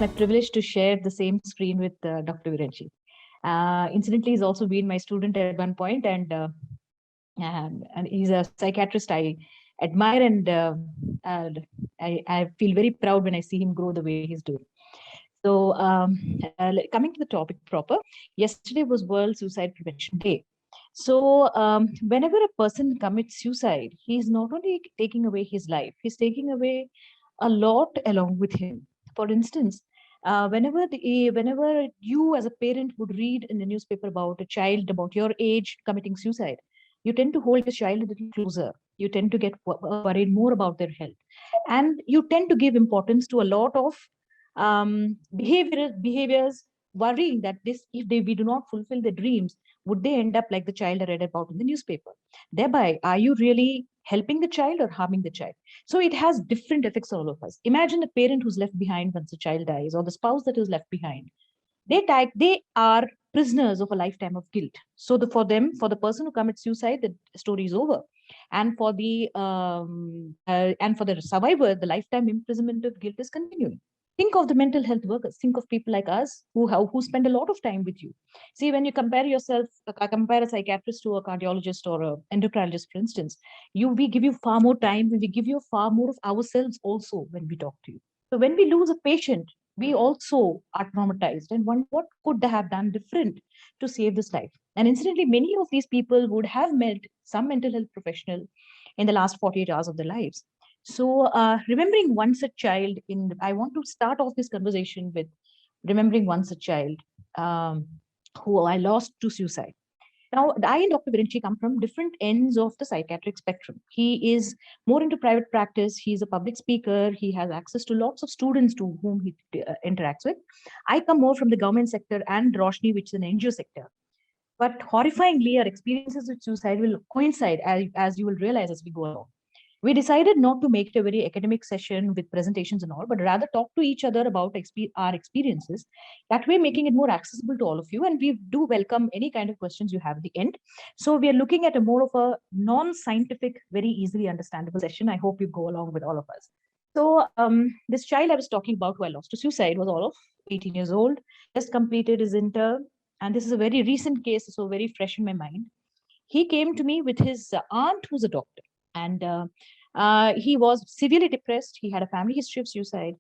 my privilege to share the same screen with Dr. Virenchi. Incidentally, he's also been my student at one point, and he's a psychiatrist I admire, I feel very proud when I see him grow the way he's doing. So, coming to the topic proper, yesterday was World Suicide Prevention Day. So, whenever a person commits suicide, he's not only taking away his life, he's taking away a lot along with him. For instance, whenever you as a parent would read in the newspaper about a child about your age committing suicide, you tend to hold your child a little closer. You tend to get worried more about their health, and you tend to give importance to a lot of behaviors, worrying that this, if we do not fulfill their dreams, would they end up like the child I read about in the newspaper? Thereby, are you really helping the child or harming the child? So it has different effects on all of us. Imagine a parent who's left behind once the child dies, or the spouse that is left behind. They are prisoners of a lifetime of guilt. So for the person who commits suicide, the story is over. And for the survivor, the lifetime imprisonment of guilt is continuing. Think of the mental health workers. Think of people like us who spend a lot of time with you. See, when you compare a psychiatrist to a cardiologist or an endocrinologist, for instance, we give you far more time, we give you far more of ourselves also when we talk to you. So when we lose a patient, we also are traumatized and wonder what could they have done different to save this life. And incidentally, many of these people would have met some mental health professional in the last 48 hours of their lives. So, remembering once a child, I want to start off this conversation with remembering once a child um, who I lost to suicide. Now, I and Dr. Virenchi come from different ends of the psychiatric spectrum. He is more into private practice. He's a public speaker. He has access to lots of students to whom he interacts with. I come more from the government sector and Roshni, which is an NGO sector. But horrifyingly, our experiences with suicide will coincide, as you will realize as we go along. We decided not to make it a very academic session with presentations and all, but rather talk to each other about our experiences. That way, making it more accessible to all of you. And we do welcome any kind of questions you have at the end. So we are looking at a more of a non-scientific, very easily understandable session. I hope you go along with all of us. So this child I was talking about who I lost to suicide was all of 18 years old, just completed his inter. And this is a very recent case, so very fresh in my mind. He came to me with his aunt, who's a doctor, and he was severely depressed. He had a family history of suicide.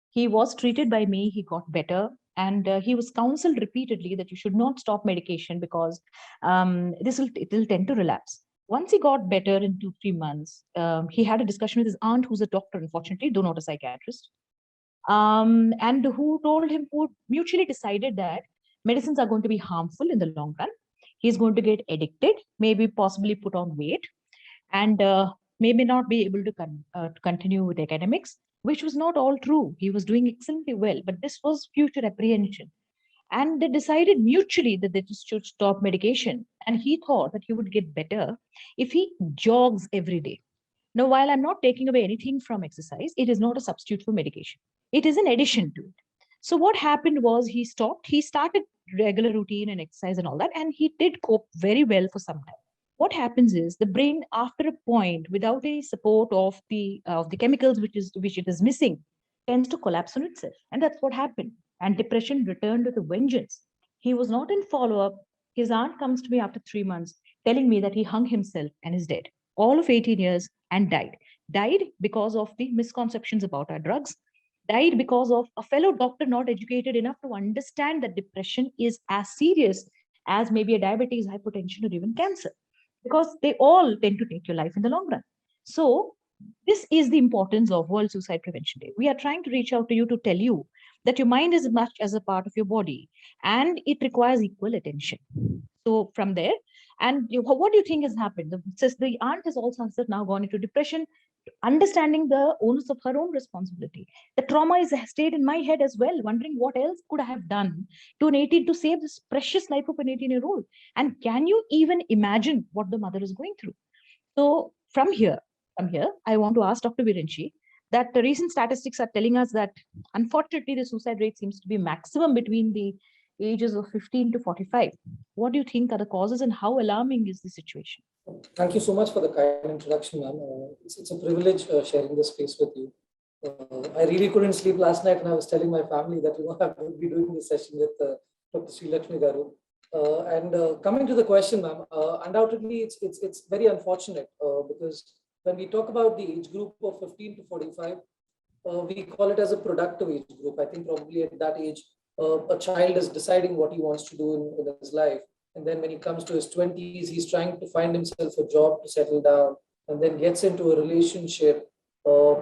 He was treated by me. He got better, and he was counseled repeatedly that you should not stop medication because it will tend to relapse. Once he got better in 2-3 months, he had a discussion with his aunt, who's a doctor, unfortunately, though not a psychiatrist, and who mutually decided that medicines are going to be harmful in the long run. He's going to get addicted, maybe possibly put on weight, and maybe not be able to continue with academics, which was not all true. He was doing excellently well, but this was future apprehension. And they decided mutually that they just should stop medication. And he thought that he would get better if he jogs every day. Now, while I'm not taking away anything from exercise, it is not a substitute for medication. It is an addition to it. So what happened was he stopped. He started regular routine and exercise and all that, and he did cope very well for some time. What happens is the brain, after a point, without a support of the chemicals which it is missing, tends to collapse on itself, and that's what happened. And depression returned with a vengeance. He was not in follow up. His aunt comes to me after 3 months, telling me that he hung himself and is dead, all of 18 years, and died. Died because of the misconceptions about our drugs, died because of a fellow doctor not educated enough to understand that depression is as serious as maybe a diabetes, hypertension, or even cancer, because they all tend to take your life in the long run. So, this is the importance of World Suicide Prevention Day. We are trying to reach out to you to tell you that your mind is as much as a part of your body and it requires equal attention. So, from there, and what do you think has happened? The aunt has also now gone into depression, understanding the onus of her own responsibility. The trauma is stayed in my head as well, wondering what else could I have done to save this precious life of an 18-year-old. And can you even imagine what the mother is going through? So from here, I want to ask Dr. Virenchi that the recent statistics are telling us that unfortunately the suicide rate seems to be maximum between the ages of 15 to 45. What do you think are the causes and how alarming is the situation? Thank you so much for the kind introduction, ma'am. It's a privilege sharing this space with you. I really couldn't sleep last night, and I was telling my family that I would be doing this session with Dr. Sri Lakshmi Garu. And coming to the question, ma'am, undoubtedly it's very unfortunate because when we talk about the age group of 15 to 45, we call it as a productive age group. I think probably at that age, a child is deciding what he wants to do in his life. And then when he comes to his 20s, he's trying to find himself a job to settle down, and then gets into a relationship,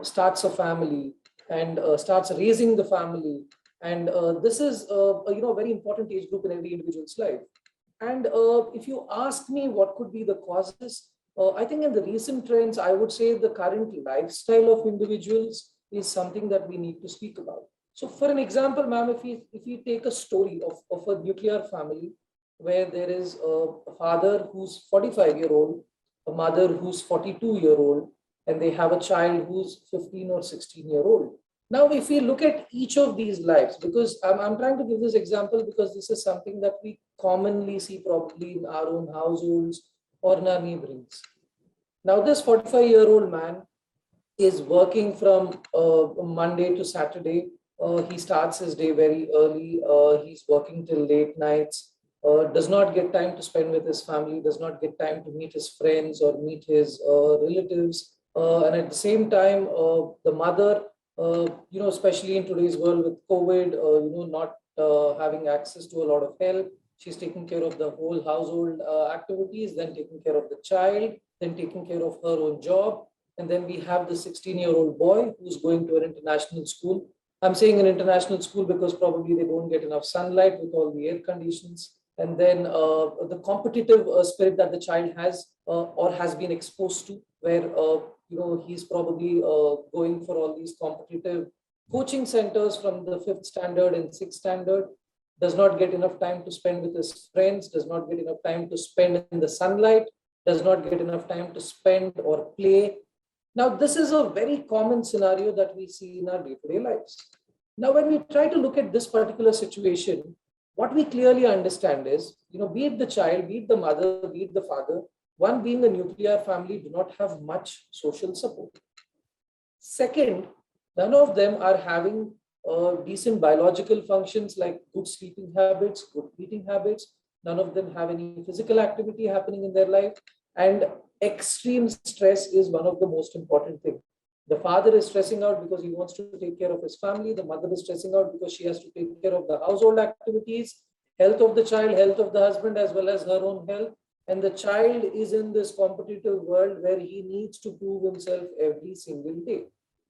starts a family, and starts raising the family. And this is a very important age group in every individual's life. And if you ask me what could be the causes, I think in the recent trends, I would say the current lifestyle of individuals is something that we need to speak about. So for an example, ma'am, if we take a story of a nuclear family where there is a father who's 45-year-old, a mother who's 42-year-old, and they have a child who's 15 or 16-year-old. Now, if we look at each of these lives, because I'm trying to give this example because this is something that we commonly see probably in our own households or in our neighborhoods. Now, this 45-year-old man is working from Monday to Saturday. He starts his day very early. He's working till late nights. Does not get time to spend with his family. Does not get time to meet his friends or meet his relatives. And at the same time, the mother, especially in today's world with COVID, not having access to a lot of help, she's taking care of the whole household activities, then taking care of the child, then taking care of her own job. And then we have the 16-year-old boy who's going to an international school. I'm saying an international school because probably they don't get enough sunlight with all the air conditions. And then the competitive spirit that the child has or has been exposed to, where he's probably going for all these competitive coaching centers from the 5th standard and 6th standard, does not get enough time to spend with his friends, does not get enough time to spend in the sunlight, does not get enough time to spend or play. Now, this is a very common scenario that we see in our day-to-day lives. Now, when we try to look at this particular situation, what we clearly understand is, be it the child, be it the mother, be it the father, one being a nuclear family, do not have much social support. Second, none of them are having decent biological functions like good sleeping habits, good eating habits. None of them have any physical activity happening in their life. And extreme stress is one of the most important things. The father is stressing out because he wants to take care of his family. The mother is stressing out because she has to take care of the household activities, health of the child, health of the husband, as well as her own health. And the child is in this competitive world where he needs to prove himself every single day.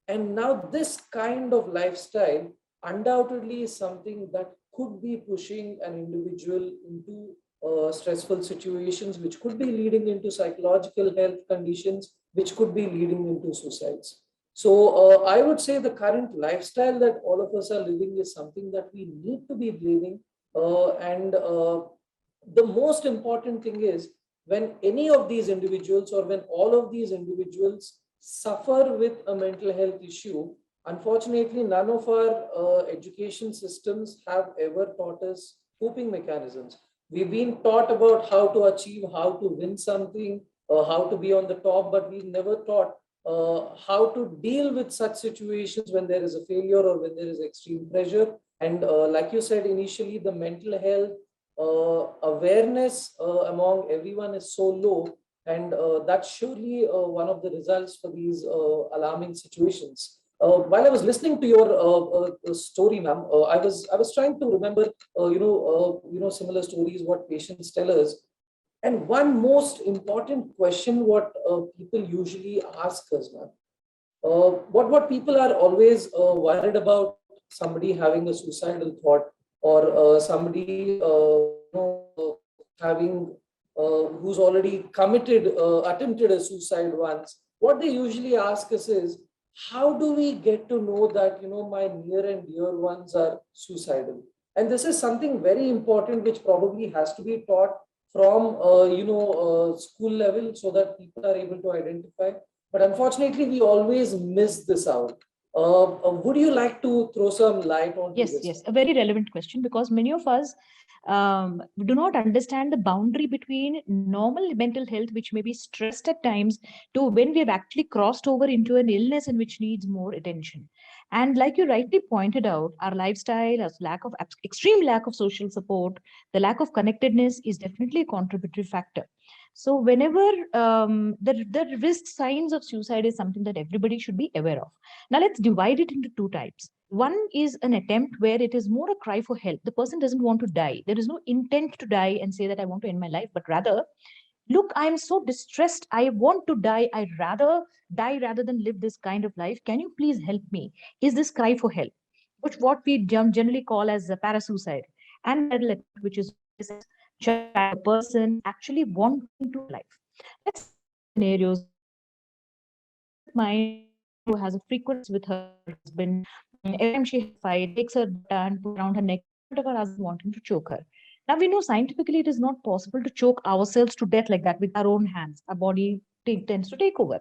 And now this kind of lifestyle undoubtedly is something that could be pushing an individual into stressful situations, which could be leading into psychological health conditions, which could be leading into suicides. So I would say the current lifestyle that all of us are living is something that we need to be blaming. And the most important thing is when any of these individuals or when all of these individuals suffer with a mental health issue, unfortunately, none of our education systems have ever taught us coping mechanisms. We've been taught about how to achieve, how to win something, how to be on the top, but we've never taught how to deal with such situations when there is a failure or when there is extreme pressure. And like you said initially, the mental health awareness among everyone is so low, and that's surely one of the results for these alarming situations. While I was listening to your story, ma'am, I was trying to remember, similar stories what patients tell us. And one most important question, what people usually ask us, ma'am, what people are always worried about somebody having a suicidal thought or somebody having who's already committed, attempted a suicide once. What they usually ask us is, how do we get to know that my near and dear ones are suicidal? And this is something very important, which probably has to be taught from school level so that people are able to identify. But unfortunately, we always miss this out. Would you like to throw some light on Yes, this? yes, a very relevant question, because many of us do not understand the boundary between normal mental health, which may be stressed at times, to when we have actually crossed over into an illness and which needs more attention. And like you rightly pointed out, our lifestyle, our extreme lack of social support, the lack of connectedness is definitely a contributory factor. So whenever the risk signs of suicide is something that everybody should be aware of. Now let's divide it into two types. One is an attempt where it is more a cry for help. The person doesn't want to die. There is no intent to die and say that I want to end my life, but rather, look, I'm so distressed. I want to die. I rather die rather than live this kind of life. Can you please help me? Is this cry for help? Which what we generally call as a parasuicide, and which is a person actually wanting to life. Let's say scenarios mind who has a frequency with her husband. Every time she fight, takes her and put around her neck, of her husband wanting to choke her. Now we know scientifically it is not possible to choke ourselves to death like that with our own hands. Our body tends to take over.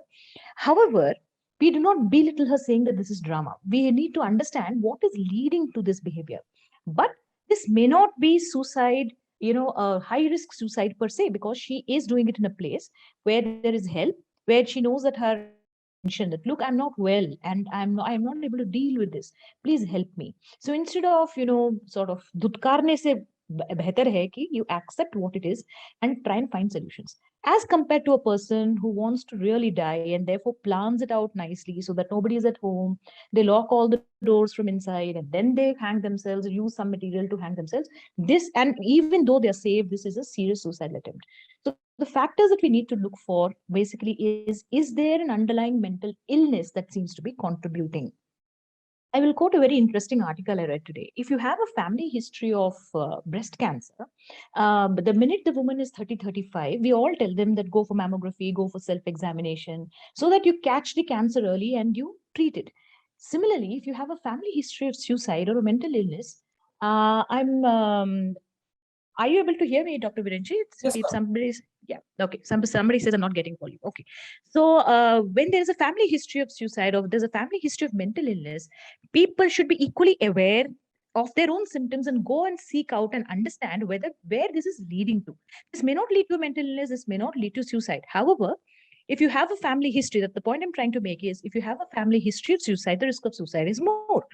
However, we do not belittle her saying that this is drama. We need to understand what is leading to this behavior. But this may not be suicide, a high risk suicide per se, because she is doing it in a place where there is help, where she knows that her mention that, look, I'm not well and I'm not able to deal with this, please help me. So instead of sort of धुतकारने से बेहतर है कि you accept what it is and try and find solutions, as compared to a person who wants to really die and therefore plans it out nicely so that nobody is at home. They lock all the doors from inside and then they hang themselves, use some material to hang themselves. This, and even though they're safe, this is a serious suicide attempt. So the factors that we need to look for basically is there an underlying mental illness that seems to be contributing? I will quote a very interesting article I read today. If you have a family history of breast cancer, but the minute the woman is 30, 35, we all tell them that go for mammography, go for self-examination, so that you catch the cancer early and you treat it. Similarly, if you have a family history of suicide or a mental illness, are you able to hear me, Dr. Virenchi? Yes, If ma'am. somebody's, yeah, okay. Somebody says I'm not getting volume. Okay. So when there's a family history of suicide or there's a family history of mental illness, people should be equally aware of their own symptoms and go and seek out and understand where this is leading to. This may not lead to mental illness, this may not lead to suicide. However, if you have a family history, that the point I'm trying to make is, if you have a family history of suicide, the risk of suicide is more.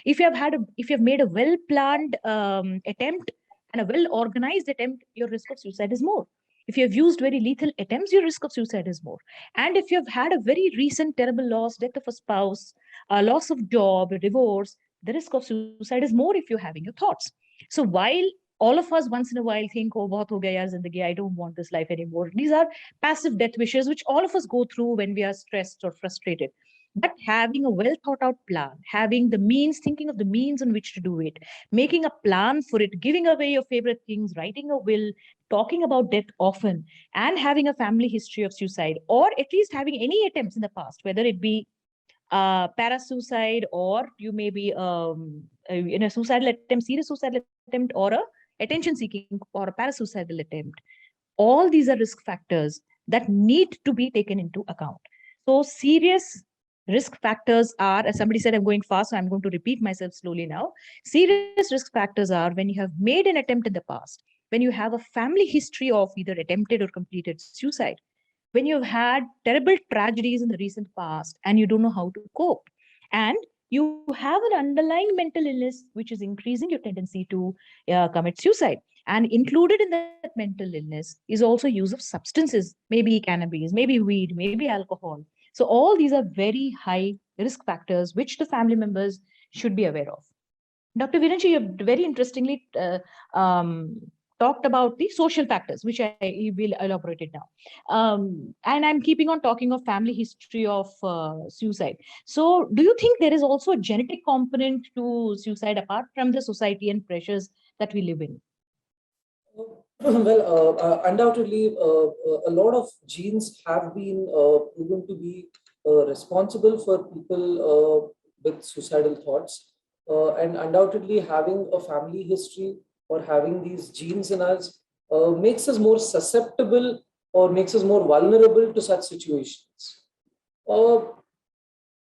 If you have made a well-planned attempt and a well-organized attempt, your risk of suicide is more. If you have used very lethal attempts, your risk of suicide is more. And if you have had a very recent terrible loss, death of a spouse, a loss of job, a divorce, the risk of suicide is more if you're having your thoughts. So while all of us once in a while think, oh, bahut ho gaya zindagi, I don't want this life anymore. These are passive death wishes, which all of us go through when we are stressed or frustrated. But having a well thought out plan, having the means, thinking of the means on which to do it, making a plan for it, giving away your favorite things, writing a will, talking about death often, and having a family history of suicide, or at least having any attempts in the past, whether it be para-suicide, or you may be in a suicidal attempt, serious suicidal attempt, or a attention seeking or a para-suicidal attempt. All these are risk factors that need to be taken into account. So serious risk factors are, as somebody said, I'm going fast, so I'm going to repeat myself slowly now. Serious risk factors are when you have made an attempt in the past, when you have a family history of either attempted or completed suicide, when you've had terrible tragedies in the recent past and you don't know how to cope, and you have an underlying mental illness which is increasing your tendency to commit suicide. And included in that mental illness is also use of substances, maybe cannabis, maybe weed, maybe alcohol. So all these are very high risk factors which the family members should be aware of. Dr. Virenchi, you very interestingly talked about the social factors, which I will elaborate it now. And I'm keeping on talking of family history of suicide. So do you think there is also a genetic component to suicide apart from the society and pressures that we live in? Well, undoubtedly, a lot of genes have been proven to be responsible for people with suicidal thoughts. And undoubtedly, having a family history or having these genes in us makes us more susceptible or makes us more vulnerable to such situations.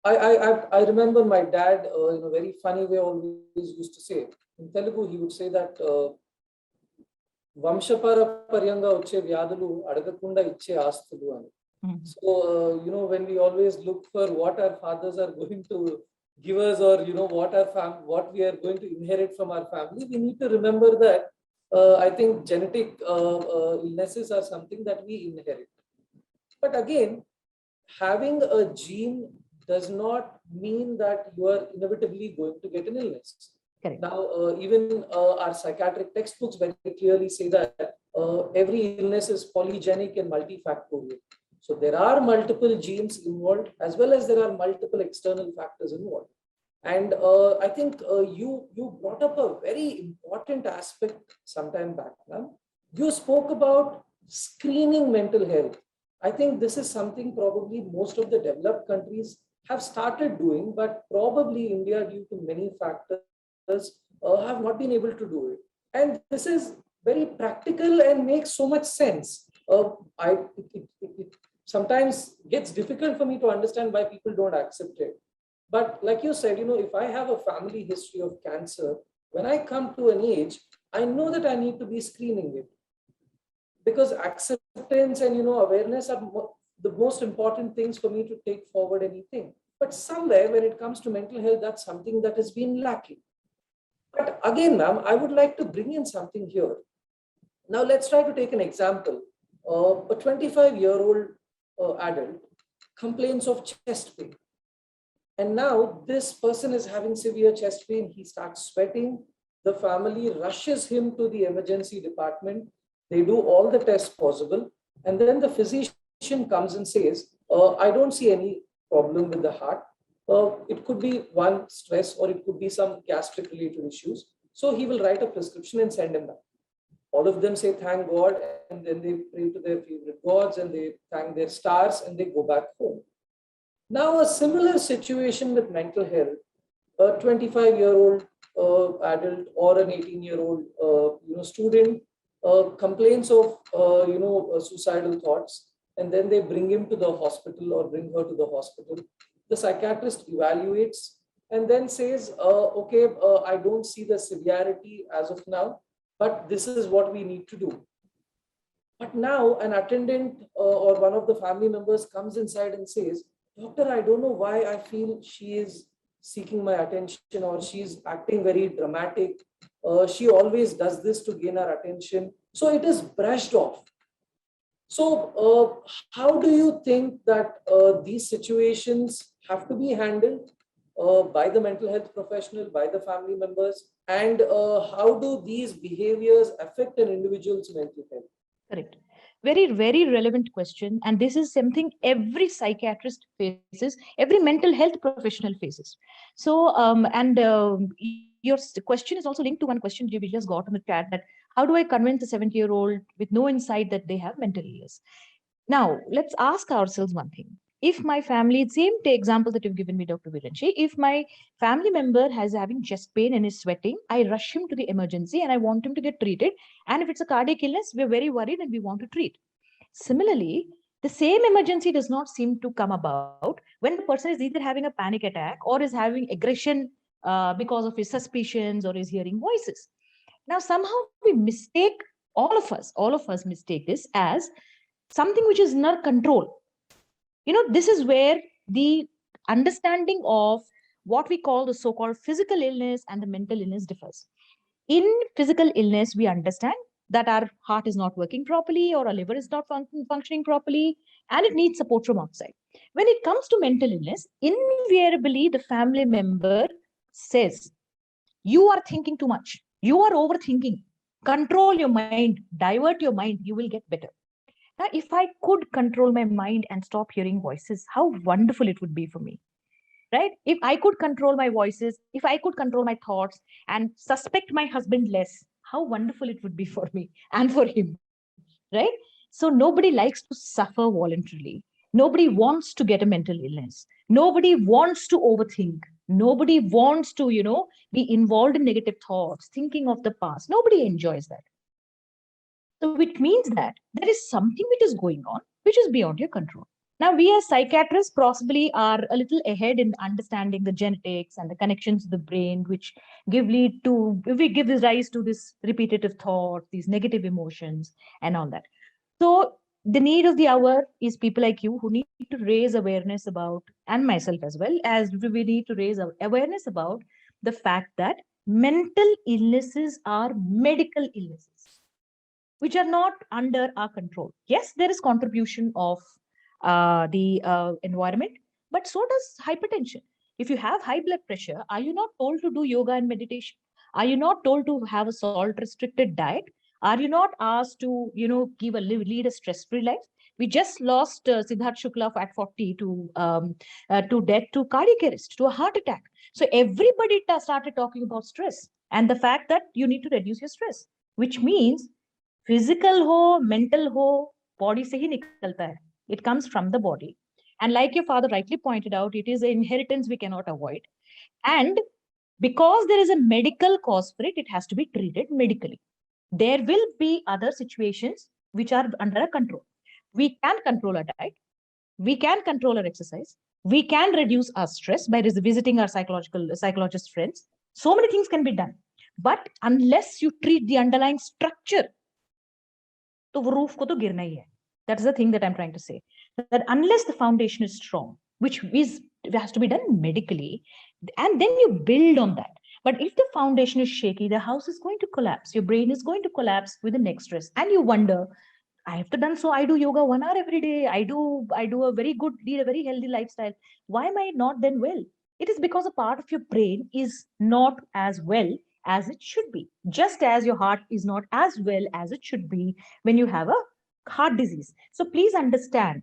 I remember my dad in a very funny way always used to say, in Telugu, he would say that వంశపారపర్యంగా వచ్చే వ్యాధులు అడగకుండా ఇచ్చే ఆస్తులు అని. So when we always look for what our fathers are going to givers, or what we are going to inherit from our family, we need to remember that I think genetic illnesses are something that we inherit. But again, having a gene does not mean that you are inevitably going to get an illness. Correct. Now, even our psychiatric textbooks very clearly say that every illness is polygenic and multifactorial. So there are multiple genes involved, as well as there are multiple external factors involved. And I think you brought up a very important aspect sometime back, ma'am. You spoke about screening mental health. I think this is something probably most of the developed countries have started doing, but probably India, due to many factors, have not been able to do it. And this is very practical and makes so much sense. It sometimes gets difficult for me to understand why people don't accept it. But like you said, if I have a family history of cancer, when I come to an age, I know that I need to be screening it, because acceptance and awareness are the most important things for me to take forward anything. But somewhere when it comes to mental health, that's something that has been lacking. But again, ma'am, I would like to bring in something here. Now let's try to take an example. A 25-year-old adult complains of chest pain. And now this person is having severe chest pain. He starts sweating. The family rushes him to the emergency department. They do all the tests possible. And then the physician comes and says, I don't see any problem with the heart. It could be one, stress, or it could be some gastric related issues. So he will write a prescription and send him back. All of them say, thank God. And then they pray to their favorite gods and they thank their stars and they go back home. Now, a similar situation with mental health, a 25-year-old adult or an 18-year-old student complains of suicidal thoughts, and then they bring him to the hospital or bring her to the hospital. The psychiatrist evaluates and then says, okay, I don't see the severity as of now, but this is what we need to do. But now an attendant or one of the family members comes inside and says, doctor, I don't know why I feel she is seeking my attention, or she's acting very dramatic. She always does this to gain our attention. So it is brushed off. So how do you think that these situations have to be handled by the mental health professional, by the family members? And how do these behaviors affect an individual's mental health? Correct. Very, very relevant question. And this is something every psychiatrist faces, every mental health professional faces. So, your question is also linked to one question we just got in the chat, that how do I convince a 70-year-old with no insight that they have mental illness? Now, let's ask ourselves one thing. If my family, same example that you've given me, Dr. Virenchi, if my family member has having chest pain and is sweating, I rush him to the emergency and I want him to get treated. And if it's a cardiac illness, we're very worried and we want to treat. Similarly, the same emergency does not seem to come about when the person is either having a panic attack or is having aggression because of his suspicions or is hearing voices. Now, somehow we mistake, all of us mistake this as something which is in our control. This is where the understanding of what we call the so-called physical illness and the mental illness differs. In physical illness, we understand that our heart is not working properly or our liver is not functioning properly and it needs support from outside. When it comes to mental illness, invariably the family member says, you are thinking too much, you are overthinking, control your mind, divert your mind, you will get better. Now, if I could control my mind and stop hearing voices, how wonderful it would be for me, right? If I could control my voices, if I could control my thoughts and suspect my husband less, how wonderful it would be for me and for him, right? So nobody likes to suffer voluntarily. Nobody wants to get a mental illness. Nobody wants to overthink. Nobody wants to, be involved in negative thoughts, thinking of the past. Nobody enjoys that. So which means that there is something which is going on, which is beyond your control. Now, we as psychiatrists possibly are a little ahead in understanding the genetics and the connections to the brain, which give rise to this repetitive thought, these negative emotions and all that. So The need of the hour is people like you who need to raise awareness about, and myself as well, as we need to raise awareness about the fact that mental illnesses are medical illnesses which are not under our control. Yes, there is contribution of the environment, but so does hypertension. If you have high blood pressure, are you not told to do yoga and meditation? Are you not told to have a salt restricted diet? Are you not asked to, give lead a stress free life? We just lost Siddharth Shukla at 40 to death, to cardiac arrest, to a heart attack. So everybody started talking about stress and the fact that you need to reduce your stress, which means physical ho, mental ho, body se hi nikalta hai. It comes from the body. And like your father rightly pointed out, it is an inheritance we cannot avoid. And because there is a medical cause for it, it has to be treated medically. There will be other situations which are under our control. We can control our diet. We can control our exercise. We can reduce our stress by visiting our psychologist friends. So many things can be done. But unless you treat the underlying structure, तो वो roof को तो गिरना ही है. That is the thing that I'm trying to say. That unless the foundation is strong, which has to be done medically, and then you build on that. But if the foundation is shaky, the house is going to collapse. Your brain is going to collapse with the next stress, and you wonder, I have to done so. I do yoga 1 hour every day. I do a very good, lead a very healthy lifestyle. Why am I not then well? It is because a part of your brain is not as well as it should be. Just as your heart is not as well as it should be when you have a heart disease. So please understand,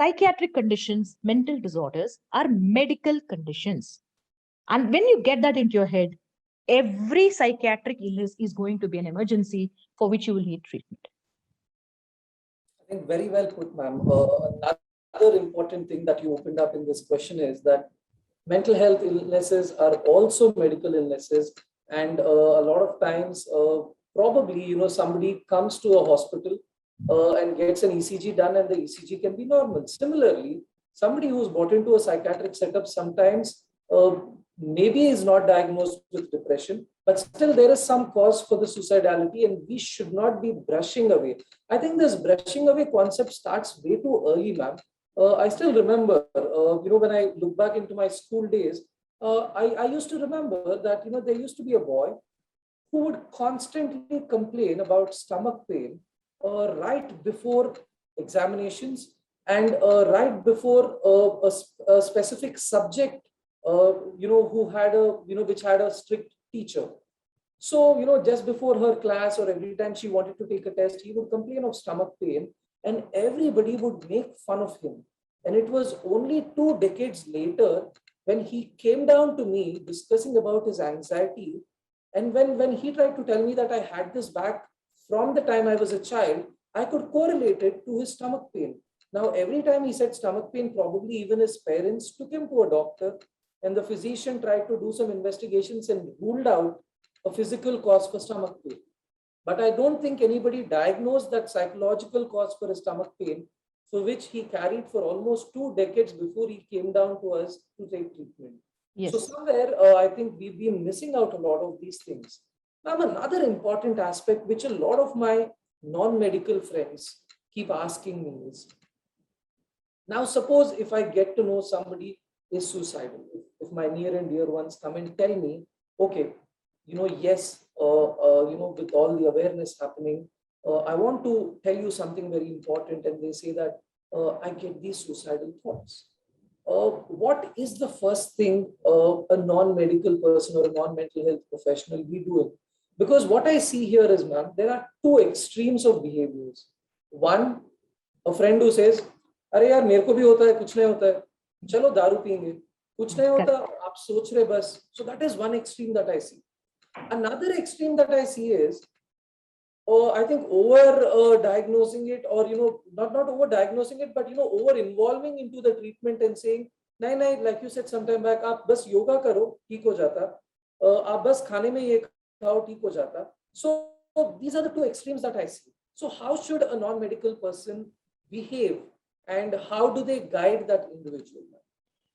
psychiatric conditions, mental disorders are medical conditions. And when you get that into your head, every psychiatric illness is going to be an emergency for which you will need treatment. I think very well put, ma'am. Another important thing that you opened up in this question is that mental health illnesses are also medical illnesses. And a lot of times, probably, somebody comes to a hospital and gets an ECG done and the ECG can be normal. Similarly, somebody who's brought into a psychiatric setup sometimes maybe is not diagnosed with depression, but still there is some cause for the suicidality and we should not be brushing away. I think this brushing away concept starts way too early, ma'am. I still remember, when I look back into my school days, I used to remember that, there used to be a boy who would constantly complain about stomach pain right before examinations and right before a specific subject, who had which had a strict teacher. So, just before her class or every time she wanted to take a test, he would complain of stomach pain and everybody would make fun of him. And it was only 2 decades later when he came down to me discussing about his anxiety. And when he tried to tell me that I had this back from the time I was a child, I could correlate it to his stomach pain. Now, every time he said stomach pain, probably even his parents took him to a doctor and the physician tried to do some investigations and ruled out a physical cause for stomach pain. But I don't think anybody diagnosed that psychological cause for his stomach pain, for which he carried for almost 2 decades before he came down to us to take treatment. Yes. So somewhere, I think we've been missing out a lot of these things. Now, another important aspect, which a lot of my non-medical friends keep asking me is, now suppose if I get to know somebody is suicidal, if my near and dear ones come and tell me, okay, yes, with all the awareness happening, I want to tell you something very important. And they say that I get these suicidal thoughts. What is the first thing a non-medical person or a non-mental health professional be doing? Because what I see here is, ma'am, there are 2 extremes of behaviors. One, a friend who says, अरे यार मेरे को भी होता है, कुछ नहीं होता है, चलो दारू पिएंगे, कुछ नहीं होता, आप सोच रहे बस. So that is one extreme that I see. Another extreme that I see is, I think over diagnosing it, or not over diagnosing it, but over involving into the treatment and saying, नहीं, like you said sometime back, आप बस योगा करो ठीक हो जाता, आप बस खाने में ये खाओ ठीक हो जाता. So these are the 2 extremes that I see. So how should a non-medical person behave, and how do they guide that individual?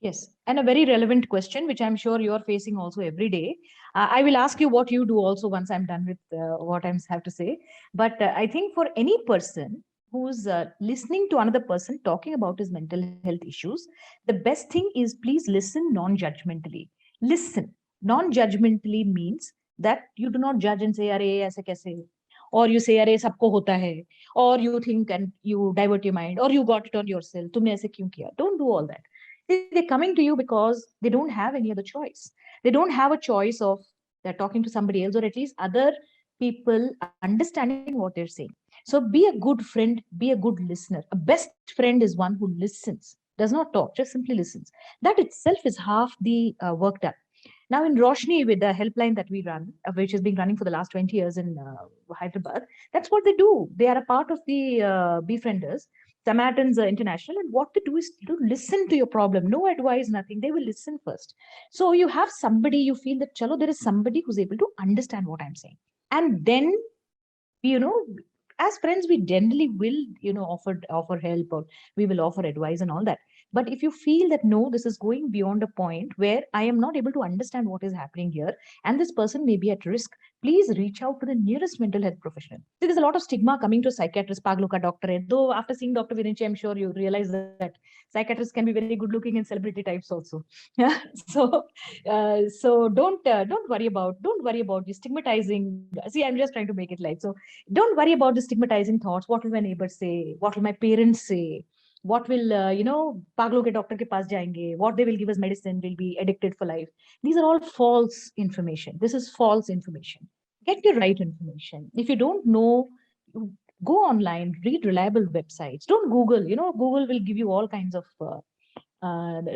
Yes, and a very relevant question, which I'm sure you're facing also every day. I will ask you what you do also once I'm done with what I have to say. But I think for any person, who's listening to another person talking about his mental health issues, the best thing is please listen non-judgmentally. Listen non-judgmentally means that you do not judge and say, "Arey, aise kaise?" Or you say, "Arey, sabko hota hai," or you think and you divert your mind, or you got it on yourself. "Tumne aise kyun kiya?" Don't do all that. They're coming to you because they don't have any other choice. They don't have a choice of they're talking to somebody else, or at least other people understanding what they're saying. So be a good friend, be a good listener. A best friend is one who listens, does not talk, just simply listens. That itself is half the work done. Now in Roshni, with the helpline that we run, which has been running for the last 20 years in Hyderabad, that's what they do. They are a part of the Befrienders, Samaritans International, and what they do is to listen to your problem. No advice, nothing. They will listen first. So you have somebody, you feel that, chalo, there is somebody who's able to understand what I'm saying. And then, you know, as friends we generally will, offer help, or we will offer advice and all that. But if you feel that no, this is going beyond a point where I am not able to understand what is happening here, and this person may be at risk, please reach out to the nearest mental health professional. See, there's a lot of stigma coming to a psychiatrist, paglo ka doctor hai. Though after seeing Dr. Virinchi, I'm sure you realize that psychiatrists can be very good looking and celebrity types also. Yeah. So don't worry about the stigmatizing. See, I'm just trying to make it light. So don't worry about the stigmatizing thoughts. What will my neighbors say? What will my parents say? What will, paglo ke doctor ke paas jayenge? What they will give us medicine, will be addicted for life. These are all false information. This is false information. Get your right information. If you don't know, go online, read reliable websites. Don't Google. Google will give you all kinds of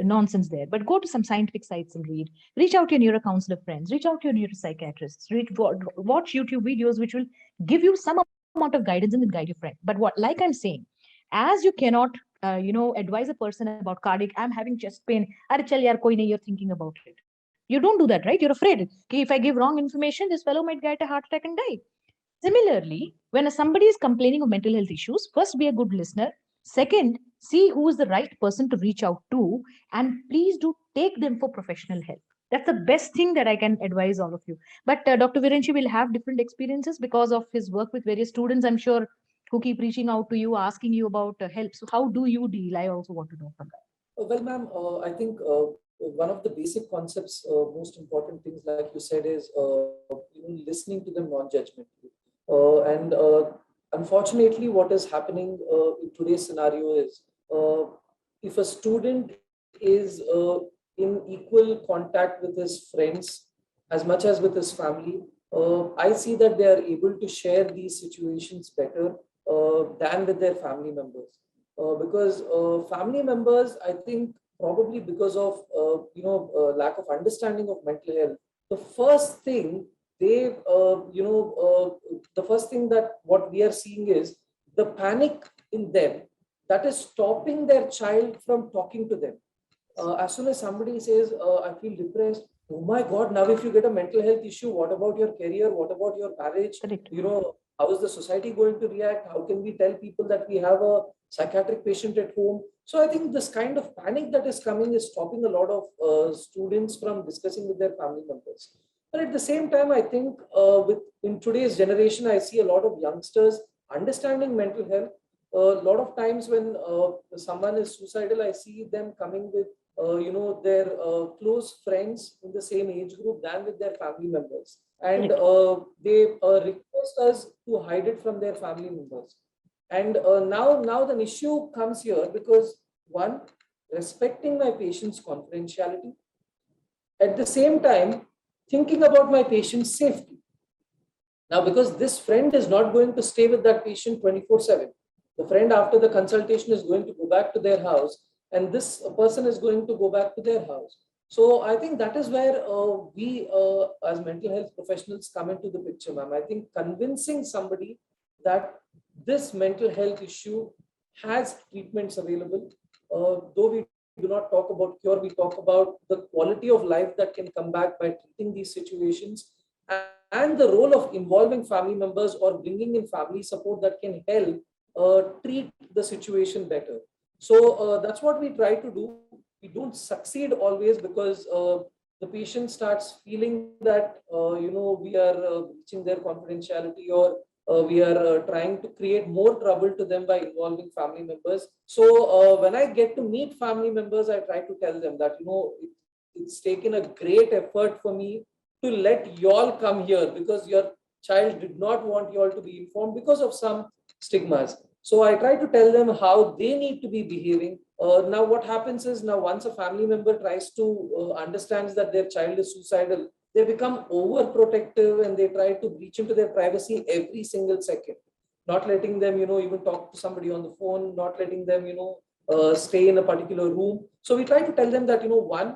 nonsense there. But go to some scientific sites and read. Reach out to your neurocounselor friends. Reach out to your neuropsychiatrists. Watch YouTube videos which will give you some amount of guidance and then guide your friend. But what, like I'm saying, as you cannot, advise a person about cardiac, I'm having chest pain. Arey chal yaar, koi nahi, you're thinking about it. You don't do that, right? You're afraid. Okay, if I give wrong information, this fellow might get a heart attack and die. Similarly, when somebody is complaining of mental health issues, first be a good listener. Second, see who is the right person to reach out to, and please do take them for professional help. That's the best thing that I can advise all of you. But Dr. Virenchi will have different experiences because of his work with various students, I'm sure, who keep reaching out to you, asking you about help. So, how do you deal? I also want to know from that. Well, ma'am, I think one of the basic concepts, most important things, like you said, is listening to them non-judgmentally. And unfortunately, what is happening in today's scenario is, if a student is in equal contact with his friends as much as with his family, I see that they are able to share these situations better than with their family members. Because family members, I think, probably because of lack of understanding of mental health, the first thing they the first thing that what we are seeing is the panic in them that is stopping their child from talking to them. As soon as somebody says, I feel depressed, oh my God, now if you get a mental health issue, what about your career? What about your marriage? Correct. How is the society going to react? How can we tell people that we have a psychiatric patient at home? So I think this kind of panic that is coming is stopping a lot of students from discussing with their family members. But at the same time, I think with in today's generation, I see a lot of youngsters understanding mental health. A lot of times when someone is suicidal, I see them coming with their close friends in the same age group than with their family members, and they request us to hide it from their family members. And now the issue comes here because, one, respecting my patient's confidentiality, at the same time thinking about my patient's safety. Now, because this friend is not going to stay with that patient 24/7, the friend after the consultation is going to go back to their house, and this person is going to go back to their house. So I think that is where we as mental health professionals come into the picture, ma'am. I think convincing somebody that this mental health issue has treatments available, though we do not talk about cure, we talk about the quality of life that can come back by treating these situations, and the role of involving family members or bringing in family support that can help treat the situation better. So that's what we try to do. We don't succeed always because the patient starts feeling that we are breaching their confidentiality, or We are trying to create more trouble to them by involving family members. So when I get to meet family members, I try to tell them that, it's taken a great effort for me to let y'all come here, because your child did not want y'all to be informed because of some stigmas. So I try to tell them how they need to be behaving. Now what happens is, now once a family member tries to understands that their child is suicidal, they become overprotective and they try to breach into their privacy every single second, not letting them, even talk to somebody on the phone, not letting them, stay in a particular room. So we try to tell them that, one,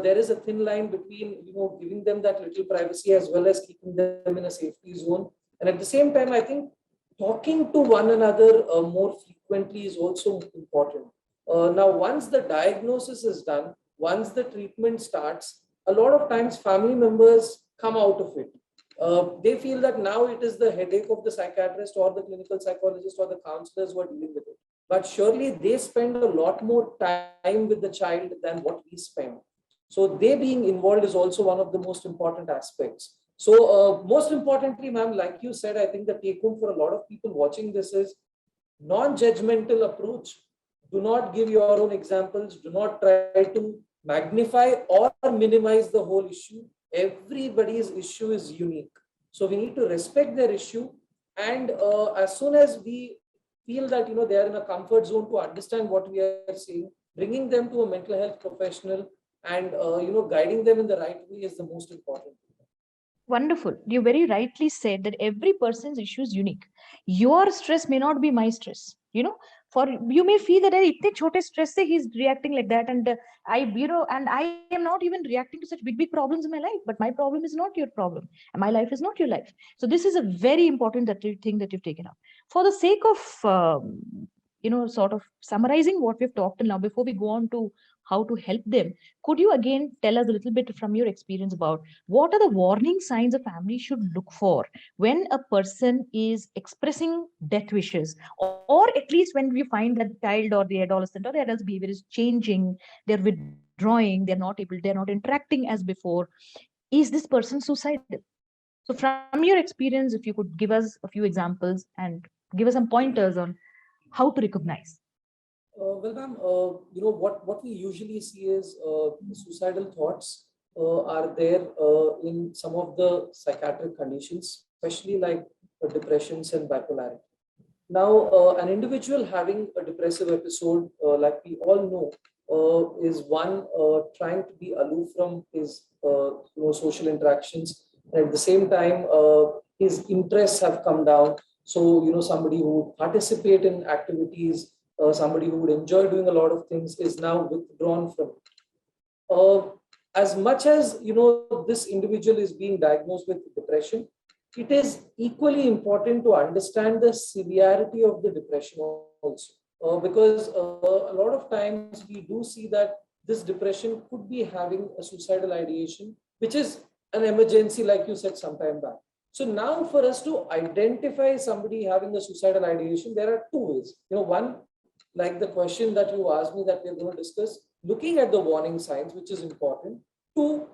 there is a thin line between, giving them that little privacy as well as keeping them in a safety zone. And at the same time, I think talking to one another more frequently is also important. Now, once the diagnosis is done, once the treatment starts, a lot of times family members come out of it. They feel that now it is the headache of the psychiatrist or the clinical psychologist or the counselors who are dealing with it. But surely they spend a lot more time with the child than what we spend. So they being involved is also one of the most important aspects. So most importantly, ma'am, like you said, I think the take home for a lot of people watching this is non-judgmental approach. Do not give your own examples. Do not try to magnify or minimize the whole issue. Everybody's issue is unique. So we need to respect their issue. And as soon as we feel that, they are in a comfort zone to understand what we are saying, bringing them to a mental health professional and, guiding them in the right way is the most important. Wonderful. You very rightly said that every person's issue is unique. Your stress may not be my stress. For you may feel that itne chote stress se he's reacting like that, and I am not even reacting to such big problems in my life. But my problem is not your problem, and my life is not your life. So this is a very important thing that you've taken up. For the sake of sort of summarizing what we've talked till now, before we go on to how to help them, could you again tell us a little bit from your experience about what are the warning signs a family should look for when a person is expressing death wishes, or at least when we find that the child or the adolescent or the adult's behavior is changing, they're withdrawing, they're not interacting as before? Is this person suicidal? So from your experience, if you could give us a few examples and give us some pointers on how to recognize. Well, ma'am, what we usually see is suicidal thoughts are there in some of the psychiatric conditions, especially like depressions and bipolarity. Now, an individual having a depressive episode, like we all know, is one trying to be aloof from his social interactions, and at the same time, his interests have come down. So, somebody who would participate in activities, somebody who would enjoy doing a lot of things, is now withdrawn from it. As much as this individual is being diagnosed with depression, it is equally important to understand the severity of the depression also, because a lot of times we do see that this depression could be having a suicidal ideation, which is an emergency, like you said sometime back. So now, for us to identify somebody having a suicidal ideation, there are two ways. One, like the question that you asked me that we're going to discuss, looking at the warning signs, which is important. Two,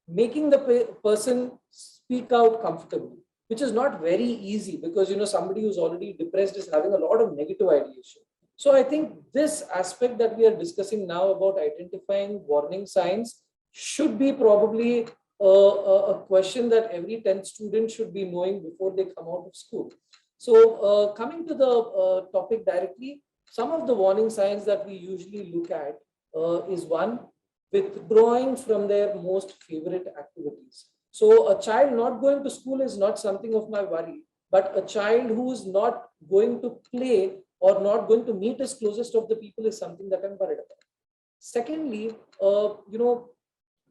making the person speak out comfortably, which is not very easy, because somebody who's already depressed is having a lot of negative ideation. So I think this aspect that we are discussing now about identifying warning signs should be probably a question that every 10th student should be knowing before they come out of school. So coming to the topic directly, some of the warning signs that we usually look at is one, withdrawing from their most favorite activities. So a child not going to school is not something of my worry, but a child who is not going to play or not going to meet his closest of the people is something that I'm worried about. Secondly,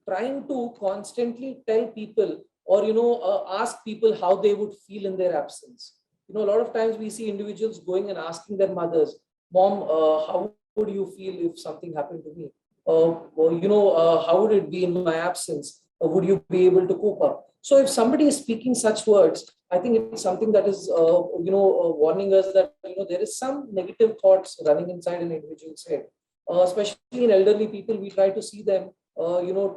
trying to constantly tell people or ask people how they would feel in their absence. A lot of times we see individuals going and asking their mothers, "Mom, how would you feel if something happened to me? How would it be in my absence? Would you be able to cope up?" So if somebody is speaking such words, I think it's something that is, warning us that, there is some negative thoughts running inside an individual's head. Especially in elderly people, we try to see them,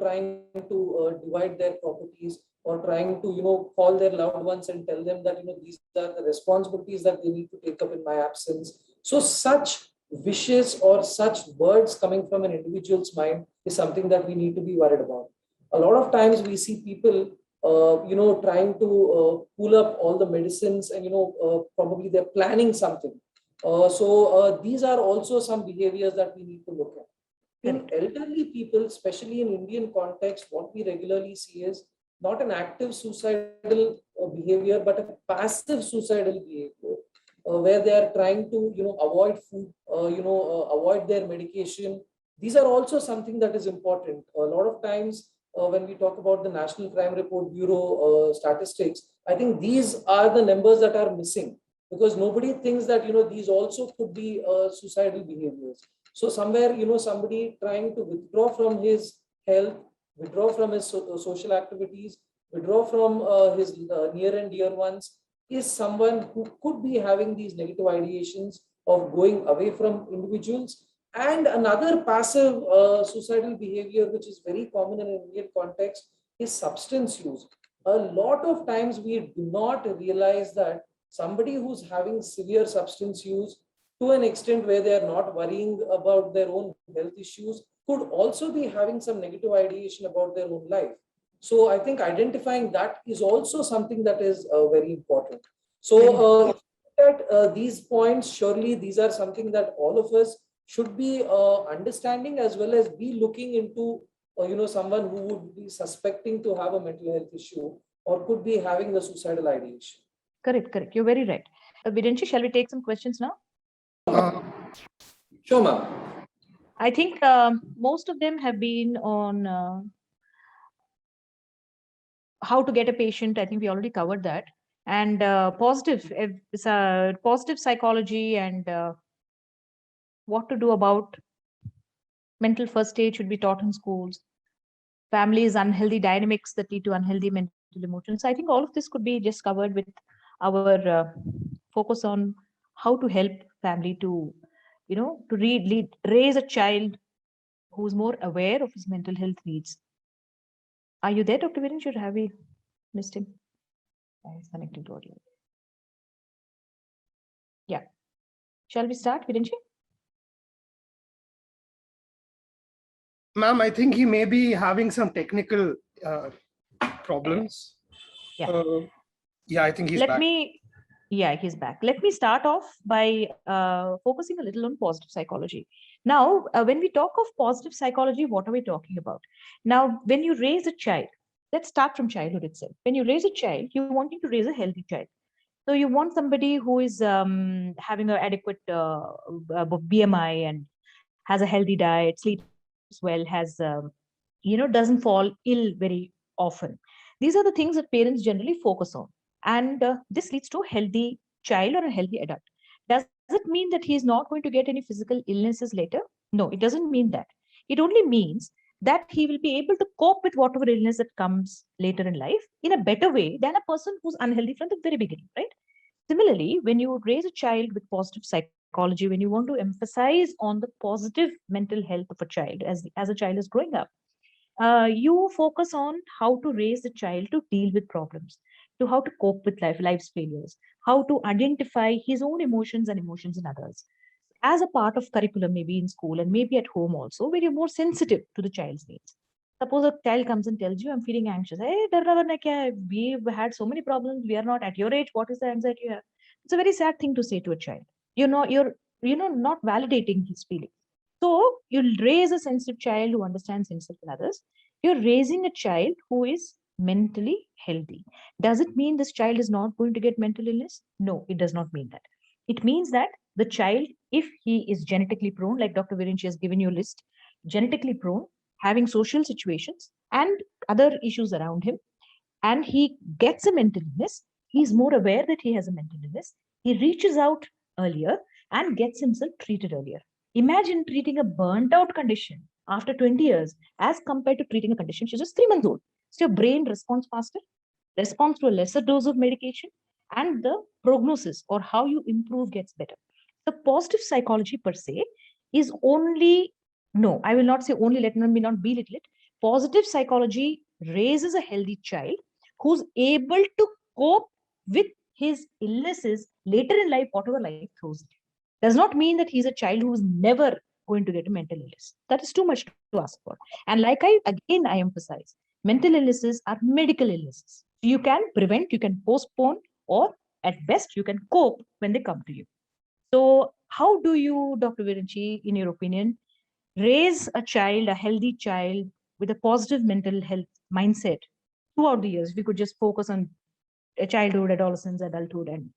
trying to divide their properties. or trying to, call their loved ones and tell them that, these are the responsibilities that they need to take up in my absence. So such wishes or such words coming from an individual's mind is something that we need to be worried about. A lot of times we see people, trying to pull up all the medicines and, probably they're planning something. So these are also some behaviors that we need to look at. In elderly people, especially in Indian context, what we regularly see is not an active suicidal behavior, but a passive suicidal behavior, where they are trying to, avoid food, avoid their medication. These are also something that is important. A lot of times, when we talk about the National Crime Report Bureau statistics, I think these are the numbers that are missing, because nobody thinks that, these also could be suicidal behaviors. So somewhere, somebody trying to withdraw from his health, withdraw from his social activities, withdraw from his near and dear ones, is someone who could be having these negative ideations of going away from individuals. And another passive suicidal behavior, which is very common in an Indian context, is substance use. A lot of times we do not realize that somebody who's having severe substance use, to an extent where they are not worrying about their own health issues, could also be having some negative ideation about their own life. So I think identifying that is also something that is very important. So at these points, surely these are something that all of us should be understanding, as well as be looking into, someone who would be suspecting to have a mental health issue or could be having the suicidal ideation. Correct. You're very right. Virenchi, shall we take some questions now? Sure, ma'am. I think most of them have been on how to get a patient. I think we already covered that. And positive psychology, and what to do about mental first aid should be taught in schools. Families, unhealthy dynamics that lead to unhealthy mental emotions. I think all of this could be just covered with our focus on how to help family to, to raise a child who's more aware of his mental health needs. Are you there, Dr. Viren? Should have we missed him? He's connecting to audio. Yeah. Shall we start, Virenchi? Ma'am, I think he may be having some technical problems. Yeah, I think he's back. He's back. Let me start off by focusing a little on positive psychology. Now, when we talk of positive psychology, what are we talking about? Now, when you raise a child, let's start from childhood itself. When you raise a child, you're wanting to raise a healthy child. So you want somebody who is having an adequate BMI and has a healthy diet, sleeps well, has, doesn't fall ill very often. These are the things that parents generally focus on. And this leads to a healthy child or a healthy adult. Does it mean that he is not going to get any physical illnesses later? No, it doesn't mean that. It only means that he will be able to cope with whatever illness that comes later in life in a better way than a person who's unhealthy from the very beginning, right? Similarly, when you raise a child with positive psychology, when you want to emphasize on the positive mental health of a child as a child is growing up, you focus on how to raise the child to deal with problems, to how to cope with life's failures, how to identify his own emotions and emotions in others. As a part of curriculum, maybe in school and maybe at home also, where you're more sensitive to the child's needs. Suppose a child comes and tells you, I'm feeling anxious. Hey, we've had so many problems. We are not at your age. What is the anxiety you have? It's a very sad thing to say to a child. You're not validating his feelings. So you'll raise a sensitive child who understands himself and others. You're raising a child who is mentally healthy. Does it mean this child is not going to get mental illness? No, it does not mean that. It means that the child, if he is genetically prone, like Dr. Virenchi has given you a list, genetically prone, having social situations and other issues around him, and he gets a mental illness, he's more aware that he has a mental illness. He reaches out earlier and gets himself treated earlier. Imagine treating a burnt out condition after 20 years as compared to treating a condition she's just 3 months old. So your brain responds faster, responds to a lesser dose of medication, and the prognosis or how you improve gets better. The positive psychology per se is only, no, I will not say only, let me not belittle it. Positive psychology raises a healthy child who's able to cope with his illnesses later in life, whatever life throws at him. Does not mean that he's a child who's never going to get a mental illness. That is too much to ask for. And like I emphasize, mental illnesses are medical illnesses. You can prevent, you can postpone, or at best, you can cope when they come to you. So, how do you, Dr. Viranchi, in your opinion, raise a child, a healthy child, with a positive mental health mindset throughout the years? If we could just focus on childhood, adolescence, adulthood, and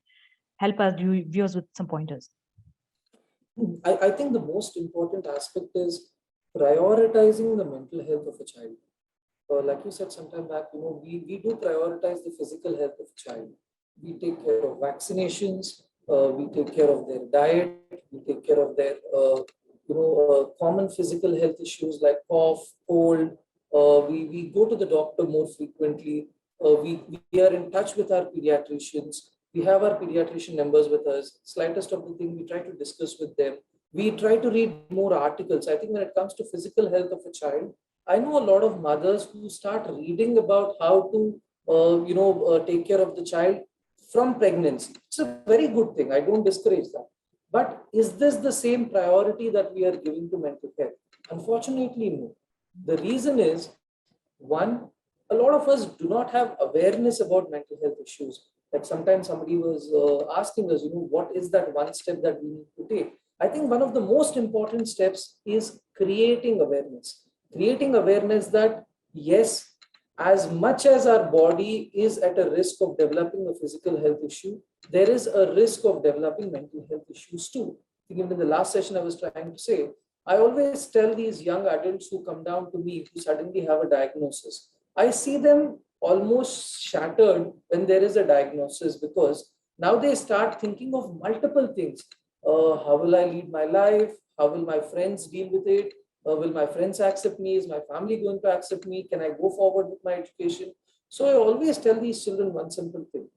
help us viewers with some pointers. I think the most important aspect is prioritizing the mental health of a child. Like you said sometime back, we do prioritize the physical health of a child. We take care of vaccinations, we take care of their diet, we take care of their, common physical health issues like cough, cold. We go to the doctor more frequently. We are in touch with our pediatricians. We have our pediatrician members with us. Slightest of the thing we try to discuss with them. We try to read more articles. I think when it comes to physical health of a child, I know a lot of mothers who start reading about how to, take care of the child from pregnancy. It's a very good thing. I don't discourage that. But is this the same priority that we are giving to mental health? Unfortunately, no. The reason is, one, a lot of us do not have awareness about mental health issues. Like sometimes somebody was asking us, what is that one step that we need to take? I think one of the most important steps is creating awareness. Creating awareness that, yes, as much as our body is at a risk of developing a physical health issue, there is a risk of developing mental health issues too. Even in the last session, I was trying to say, I always tell these young adults who come down to me who suddenly have a diagnosis, I see them almost shattered when there is a diagnosis, because now they start thinking of multiple things. How will I lead my life? How will my friends deal with it? Will my friends accept me? Is my family going to accept me? Can I go forward with my education? So I always tell these children one simple thing.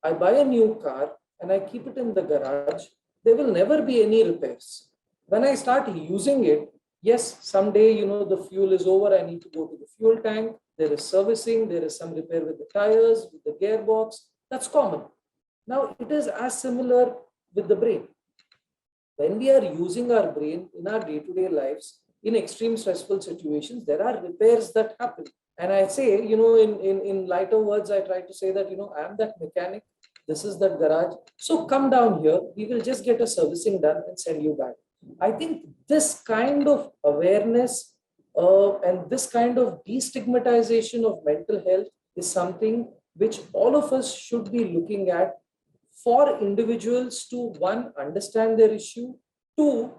I buy a new car and I keep it in the garage. There will never be any repairs. When I start using it, yes, someday, the fuel is over. I need to go to the fuel tank. There is servicing. There is some repair with the tires, with the gearbox. That's common. Now, it is as similar with the brain. When we are using our brain in our day-to-day lives, in extreme stressful situations, there are repairs that happen. And I say, in lighter words, I try to say that, I am that mechanic. This is that garage. So come down here. We will just get a servicing done and send you back. I think this kind of awareness and this kind of destigmatization of mental health is something which all of us should be looking at, for individuals to, one, understand their issue, two,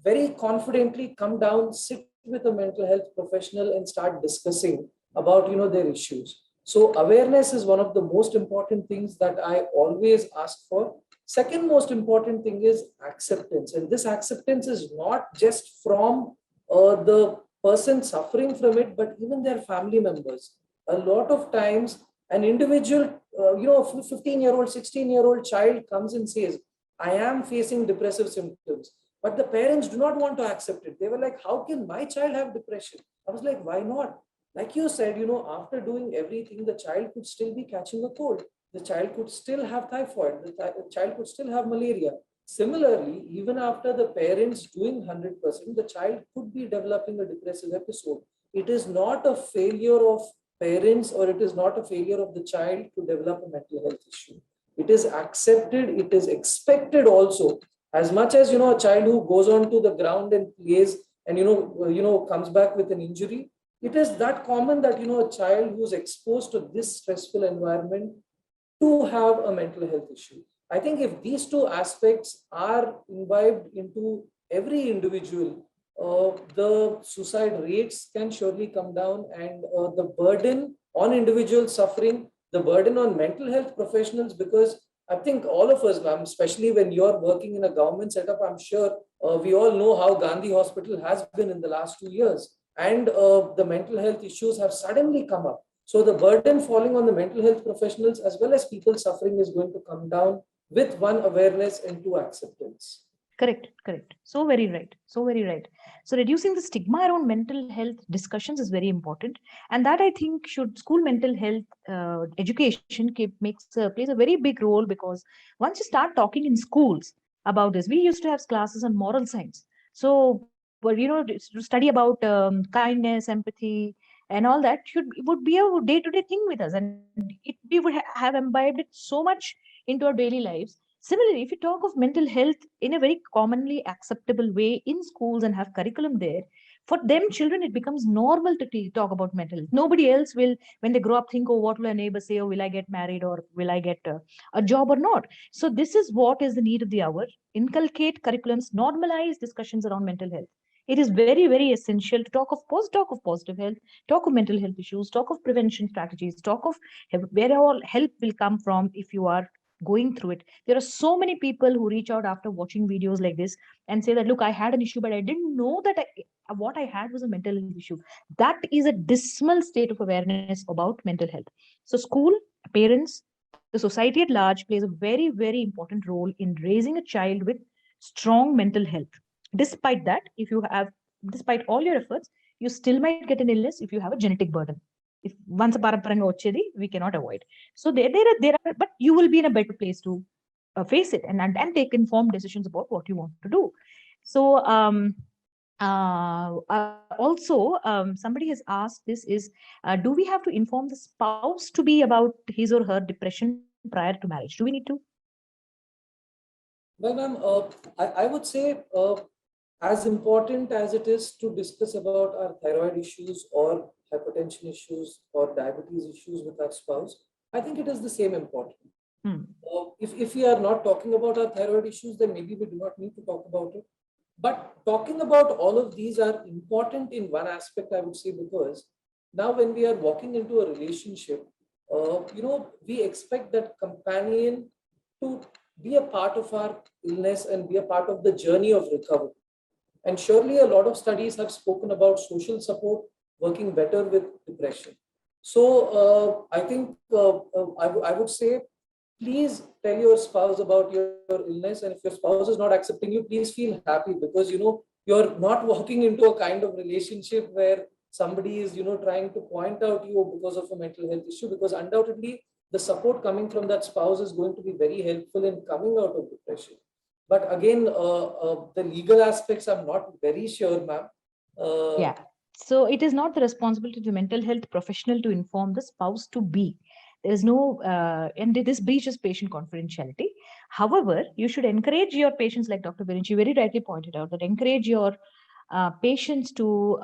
very confidently come down, sit with a mental health professional and start discussing about, their issues. So awareness is one of the most important things that I always ask for. Second most important thing is acceptance. And this acceptance is not just from the person suffering from it, but even their family members. A lot of times, an individual, 15-year-old, 16-year-old child comes and says, I am facing depressive symptoms. But the parents do not want to accept it. They were like, how can my child have depression? I was like, why not? Like you said, after doing everything, the child could still be catching a cold. The child could still have typhoid. The child could still have malaria. Similarly, even after the parents doing 100%, the child could be developing a depressive episode. It is not a failure of parents, or it is not a failure of the child to develop a mental health issue. It is accepted, it is expected also. As much as, a child who goes onto the ground and plays and, comes back with an injury, it is that common that, a child who's exposed to this stressful environment to have a mental health issue. I think if these two aspects are imbibed into every individual, the suicide rates can surely come down, and the burden on individuals suffering, the burden on mental health professionals, because I think all of us, ma'am, especially when you're working in a government setup, I'm sure we all know how Gandhi Hospital has been in the last 2 years, and the mental health issues have suddenly come up. So the burden falling on the mental health professionals as well as people suffering is going to come down with, one, awareness, and two, acceptance. Correct, correct. So very right. So very right. So reducing the stigma around mental health discussions is very important, and that I think should school mental health education plays a very big role, because once you start talking in schools about this, we used to have classes on moral science. So, well, to study about kindness, empathy, and all that would be a day-to-day thing with us, and we would have imbibed it so much into our daily lives. Similarly, if you talk of mental health in a very commonly acceptable way in schools and have curriculum there, for them children it becomes normal to talk about mental health. Nobody else will, when they grow up, think, oh, what will a neighbor say, or will I get married, or will I get a job or not. So this is what is the need of the hour. Inculcate curriculums, normalize discussions around mental health. It is very, very essential to talk of positive health, talk of mental health issues, talk of prevention strategies, talk of where all help will come from if you are going through it. There are so many people who reach out after watching videos like this and say that, look, I had an issue, but I didn't know that what I had was a mental health issue. That is a dismal state of awareness about mental health. So school, parents, the society at large plays a very, very important role in raising a child with strong mental health. Despite that, if you have, despite all your efforts, you still might get an illness if you have a genetic burden. If once a paramparanga ochedi, we cannot avoid. So there are, but you will be in a better place to face it, and take informed decisions about what you want to do. So also, somebody has asked this is, do we have to inform the spouse to be about his or her depression prior to marriage? Do we need to? Well, ma'am, I would say as important as it is to discuss about our thyroid issues or hypertension issues or diabetes issues with our spouse, I think it is the same important. If we are not talking about our thyroid issues, then maybe we do not need to talk about it. But talking about all of these are important in one aspect, I would say, because now when we are walking into a relationship, we expect that companion to be a part of our illness and be a part of the journey of recovery. And surely a lot of studies have spoken about social support working better with depression. So I think I would say, please tell your spouse about your illness. And if your spouse is not accepting you, please feel happy, because you're not walking into a kind of relationship where somebody is trying to point out you because of a mental health issue, because undoubtedly the support coming from that spouse is going to be very helpful in coming out of depression. But again, the legal aspects, I'm not very sure, ma'am. Yeah. So it is not the responsibility of the mental health professional to inform the spouse to be. There is no, and this breaches patient confidentiality. However, you should encourage your patients, like Dr. Virinchi very rightly pointed out, that encourage your patients to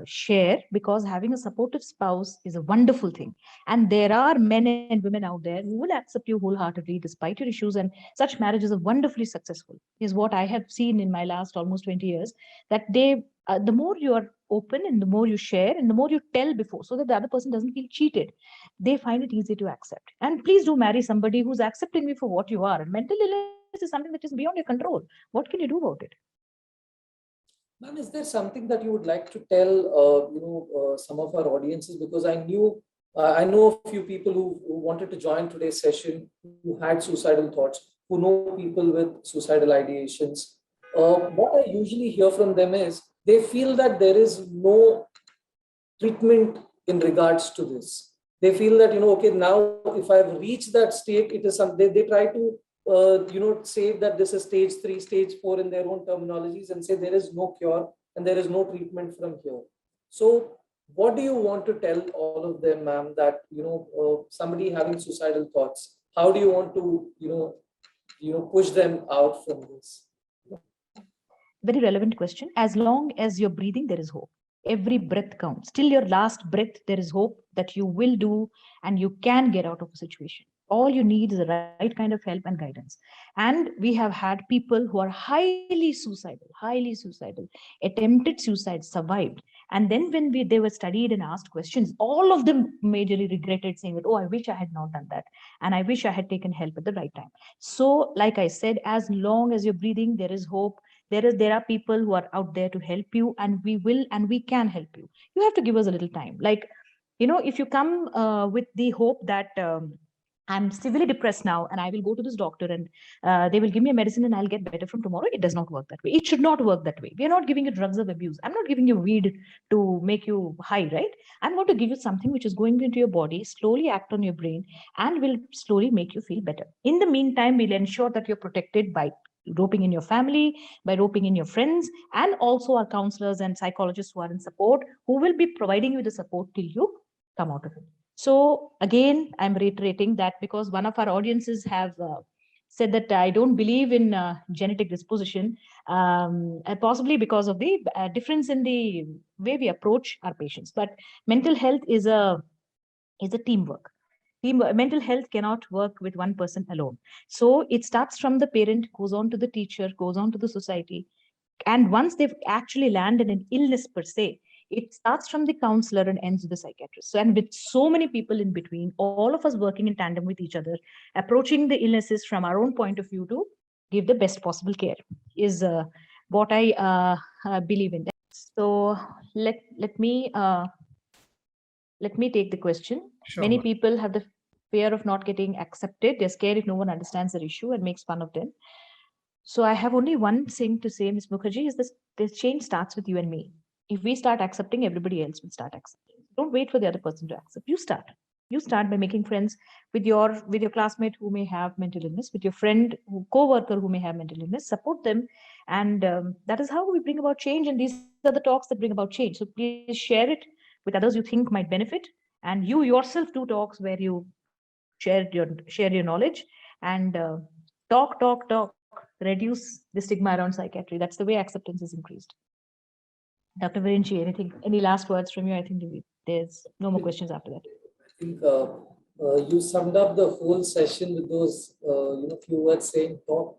share, because having a supportive spouse is a wonderful thing. And there are men and women out there who will accept you wholeheartedly despite your issues, and such marriages are wonderfully successful, is what I have seen in my last almost 20 years, that they the more you are open and the more you share and the more you tell before, so that the other person doesn't feel cheated, they find it easy to accept. And please do marry somebody who's accepting you for what you are. And mental illness is something that is beyond your control. What can you do about it? Ma'am, is there something that you would like to tell, some of our audiences? Because I know a few people who wanted to join today's session, who had suicidal thoughts, who know people with suicidal ideations. What I usually hear from them is they feel that there is no treatment in regards to this. They feel that, okay, now if I've reached that state, it is something they try to say that this is stage 3, stage 4 in their own terminologies, and say there is no cure and there is no treatment from here. So what do you want to tell all of them, ma'am, that, somebody having suicidal thoughts, how do you want to, push them out from this? Very relevant question. As long as you're breathing, there is hope. Every breath counts. Till your last breath, there is hope that you will do and you can get out of a situation. All you need is the right kind of help and guidance. And we have had people who are highly suicidal, attempted suicide, survived. And then when they were studied and asked questions, all of them majorly regretted, saying that, oh, I wish I had not done that. And I wish I had taken help at the right time. So, like I said, as long as you're breathing, there is hope. There are people who are out there to help you, and we will and we can help you. You have to give us a little time. Like, if you come with the hope that I'm severely depressed now and I will go to this doctor and they will give me a medicine and I'll get better from tomorrow. It does not work that way. It should not work that way. We are not giving you drugs of abuse. I'm not giving you weed to make you high, right? I'm going to give you something which is going into your body, slowly act on your brain, and will slowly make you feel better. In the meantime, we'll ensure that you're protected by roping in your family, by roping in your friends, and also our counselors and psychologists who are in support, who will be providing you the support till you come out of it. So again, I'm reiterating that because one of our audiences have said that I don't believe in genetic disposition, possibly because of the difference in the way we approach our patients. But mental health is a teamwork. Mental health cannot work with one person alone. So it starts from the parent, goes on to the teacher, goes on to the society. And once they've actually landed an illness per se, it starts from the counselor and ends with the psychiatrist. So, and with so many people in between, all of us working in tandem with each other, approaching the illnesses from our own point of view to give the best possible care is what I believe in. So let me take the question. Sure. Many people have the fear of not getting accepted. They're scared if no one understands their issue and makes fun of them. So I have only one thing to say, Ms. Mukherjee, is this change starts with you and me. If we start accepting, everybody else will start accepting. Don't wait for the other person to accept. You start. You start by making friends with your classmate who may have mental illness, with your friend, co-worker who may have mental illness. Support them, and that is how we bring about change. And these are the talks that bring about change. So please share it with others you think might benefit, and you yourself do talks where you share your knowledge and talk. Reduce the stigma around psychiatry. That's the way acceptance is increased. Dr. Virinchi, any last words from you? I think there's no more questions after that. I think you summed up the whole session with those few words saying talk.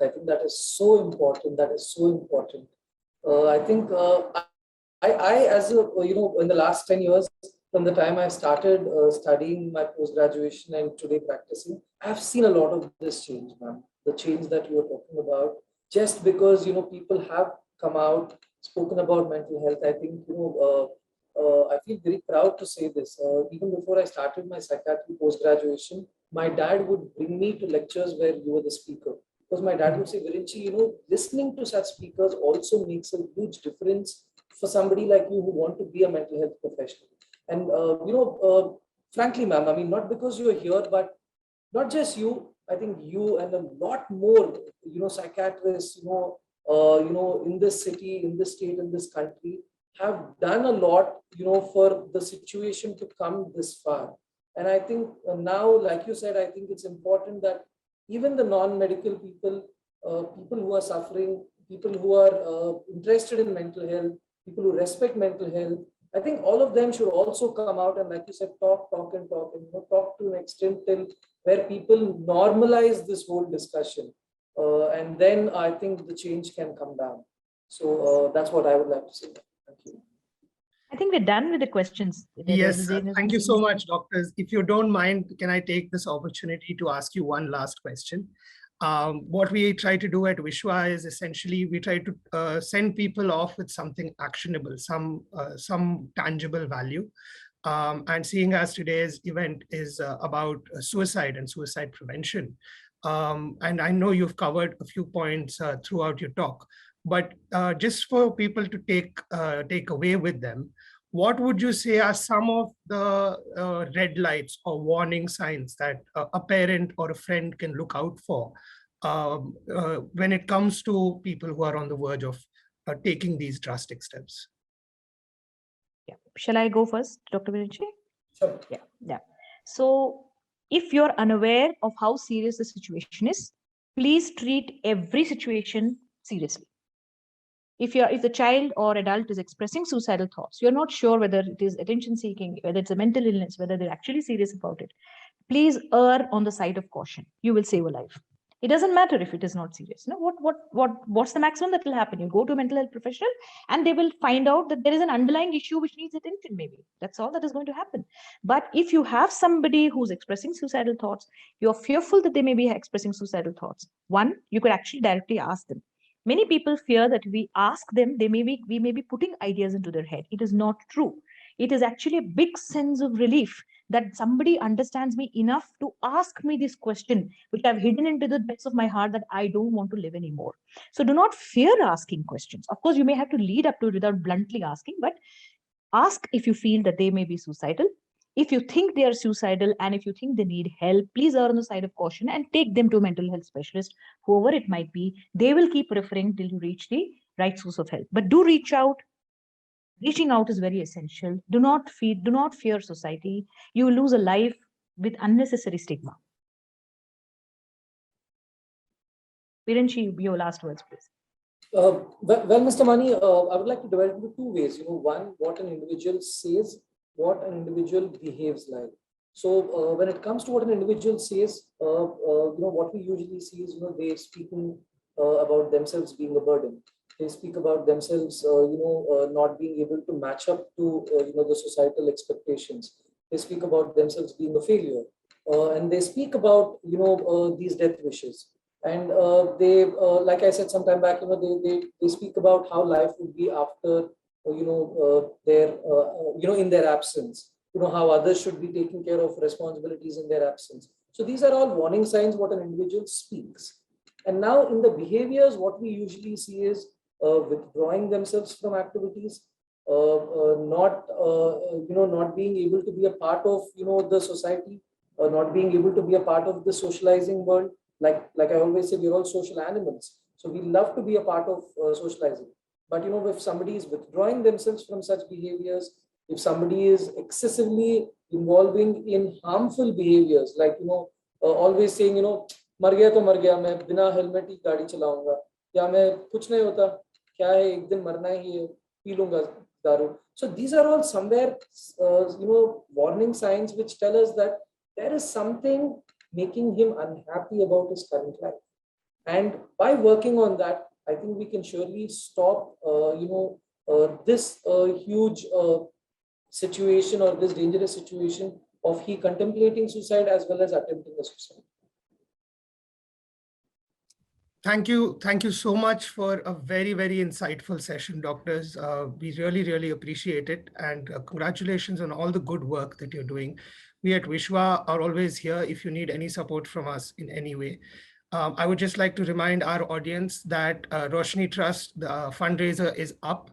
I think that is so important. I think I as a, in the last 10 years, from the time I started studying my post-graduation and today practicing, I've seen a lot of this change, ma'am. The change that you were talking about, just because, people have come out, spoken about mental health. I think, I feel very proud to say this. Even before I started my psychiatry post-graduation, my dad would bring me to lectures where you were the speaker. Because my dad would say, Virinchi, listening to such speakers also makes a huge difference for somebody like you who want to be a mental health professional. And, frankly, ma'am, I mean, not because you're here, but not just you, I think you and a lot more, psychiatrists, in this city, in this state, in this country, have done a lot, for the situation to come this far. And I think now, like you said, I think it's important that even the non-medical people, people who are suffering, people who are interested in mental health, people who respect mental health, I think all of them should also come out and, like you said, talk and talk to an extent till where people normalize this whole discussion. And then I think the change can come down. So that's what I would like to say. Thank you. I think we're done with the questions. Yes, thank you so much, doctors. If you don't mind, can I take this opportunity to ask you one last question? What we try to do at Vishwa is essentially we try to send people off with something actionable, some tangible value. And seeing as today's event is about suicide and suicide prevention, and I know you've covered a few points throughout your talk, but just for people to take away with them, what would you say are some of the red lights or warning signs that a parent or a friend can look out for when it comes to people who are on the verge of taking these drastic steps? Yeah. Shall I go first, Dr. Virinchi? Sure. Yeah. So if you're unaware of how serious the situation is, please treat every situation seriously. If the child or adult is expressing suicidal thoughts, you're not sure whether it is attention seeking, whether it's a mental illness, whether they're actually serious about it, please err on the side of caution. You will save a life. It doesn't matter if it is not serious. What's the maximum that will happen? You go to a mental health professional and they will find out that there is an underlying issue which needs attention, maybe. That's all that is going to happen. But if you have somebody who's expressing suicidal thoughts, you're fearful that they may be expressing suicidal thoughts. One, you could actually directly ask them. Many people fear that we ask them, we may be putting ideas into their head. It is not true. It is actually a big sense of relief that somebody understands me enough to ask me this question, which I've hidden into the depths of my heart, that I don't want to live anymore. So do not fear asking questions. Of course, you may have to lead up to it without bluntly asking, but ask if you feel that they may be suicidal. If you think they are suicidal and if you think they need help, please err on the side of caution and take them to a mental health specialist, whoever it might be. They will keep referring till you reach the right source of help. But do reach out. Reaching out is very essential. Do not fear society. You will lose a life with unnecessary stigma. Virenchi, your last words, please. Well, Mr. Mani, I would like to divide it into two ways. One, what an individual says, what an individual behaves like. So when it comes to what an individual says, what we usually see is, they speaking about themselves being a burden. They speak about themselves, not being able to match up to, the societal expectations. They speak about themselves being a failure, and they speak about, these death wishes. And they, like I said some time back, they speak about how life would be after, in their absence. How others should be taking care of responsibilities in their absence. So these are all warning signs what an individual speaks. And now in the behaviors, what we usually see is withdrawing themselves from activities, not being able to be a part of, the society, not being able to be a part of the socializing world. Like I always say, we're all social animals. So we love to be a part of socializing. But, if somebody is withdrawing themselves from such behaviors, if somebody is excessively involving in harmful behaviors, like, always saying, मर गया तो मर गया, मैं बिना helmet ही गाड़ी चलाऊंगा, या मैं कुछ नहीं होता, क्या है, एक दिन मरना ही है, पी लूंगा दारू. So these are all somewhere, warning signs which tell us that there is something making him unhappy about his current life. And by working on that, I think we can surely stop, this huge situation, or this dangerous situation of he contemplating suicide as well as attempting a suicide. Thank you. Thank you so much for a very, very insightful session, doctors. We really, really appreciate it. And congratulations on all the good work that you're doing. We at Vishwa are always here if you need any support from us in any way. I would just like to remind our audience that Roshni Trust, the fundraiser, is up.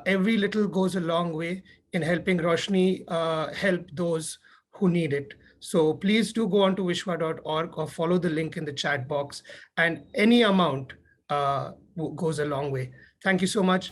Every little goes a long way in helping Roshni help those who need it. So please do go on to vishwa.org or follow the link in the chat box, and any amount goes a long way. Thank you so much.